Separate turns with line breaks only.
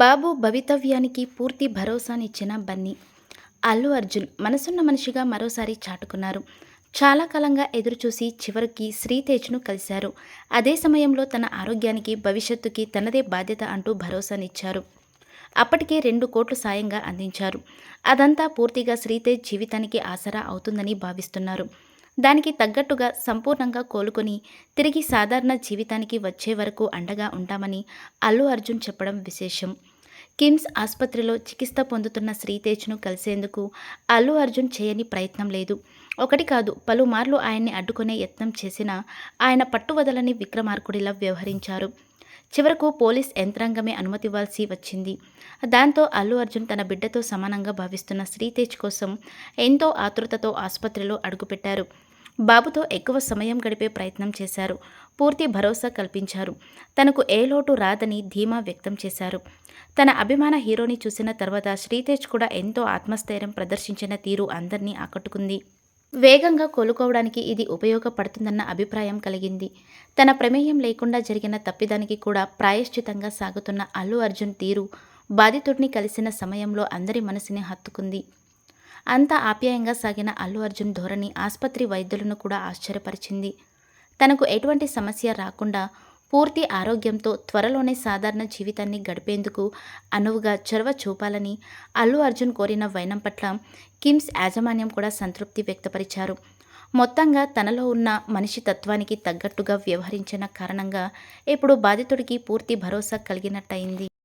బాబు భవితవ్యానికి పూర్తి భరోసానిచ్చిన బన్నీ. అల్లు అర్జున్ మనసున్న మనిషిగా మరోసారి చాటుకున్నారు. చాలా కాలంగా ఎదురుచూసి చివరికి శ్రీతేజ్ను కలిశారు. అదే సమయంలో తన ఆరోగ్యానికి, భవిష్యత్తుకి తనదే బాధ్యత అంటూ భరోసానిచ్చారు. అప్పటికే 2 కోట్లు సాయంగా అందించారు. అదంతా పూర్తిగా శ్రీతేజ్ జీవితానికి ఆసరా అవుతుందని భావిస్తున్నారు. దానికి తగ్గట్టుగా సంపూర్ణంగా కోలుకొని తిరిగి సాధారణ జీవితానికి వచ్చే వరకు అండగా ఉంటామని అల్లు అర్జున్ చెప్పడం విశేషం. కిమ్స్ ఆసుపత్రిలో చికిత్స పొందుతున్న శ్రీతేజ్ను కలిసేందుకు అల్లు అర్జున్ చేయని ప్రయత్నం లేదు. ఒకటి కాదు, పలుమార్లు ఆయన్ని అడ్డుకునే యత్నం చేసినా ఆయన పట్టువదలని విక్రమార్కుడిలా వ్యవహరించారు. చివరకు పోలీస్ యంత్రాంగమే అనుమతివ్వాల్సి వచ్చింది. దాంతో అల్లు అర్జున్ తన బిడ్డతో సమానంగా భావిస్తున్న శ్రీతేజ్ కోసం ఎంతో ఆతృతతో ఆసుపత్రిలో అడుగుపెట్టారు. బాబుతో ఎక్కువ సమయం గడిపే ప్రయత్నం చేశారు. పూర్తి భరోసా కల్పించారు. తనకు ఏ లోటు రాదని ధీమా వ్యక్తం చేశారు. తన అభిమాన హీరోని చూసిన తర్వాత శ్రీతేజ్ కూడా ఎంతో ఆత్మస్థైర్యం ప్రదర్శించిన తీరు అందరినీ ఆకట్టుకుంది. వేగంగా కోలుకోవడానికి ఇది ఉపయోగపడుతుందన్న అభిప్రాయం కలిగింది. తన ప్రమేయం లేకుండా జరిగిన తప్పిదానికి కూడా ప్రాయశ్చితంగా సాగుతున్న అల్లు అర్జున్ తీరు బాధితుడిని కలిసిన సమయంలో అందరి మనసుని హత్తుకుంది. అంత ఆప్యాయంగా సాగిన అల్లు అర్జున్ ధోరణి ఆసుపత్రి వైద్యులను కూడా ఆశ్చర్యపరిచింది. తనకు ఎటువంటి సమస్య రాకుండా పూర్తి ఆరోగ్యంతో త్వరలోనే సాధారణ జీవితాన్ని గడిపేందుకు అనువుగా చొరవ చూపాలని అల్లు అర్జున్ కోరిన వైనం పట్ల కిమ్స్ యాజమాన్యం కూడా సంతృప్తి వ్యక్తపరిచారు. మొత్తంగా తనలో ఉన్న మనిషి తత్వానికి తగ్గట్టుగా వ్యవహరించిన కారణంగా ఇప్పుడు బాధితుడికి పూర్తి భరోసా కలిగినట్టయింది.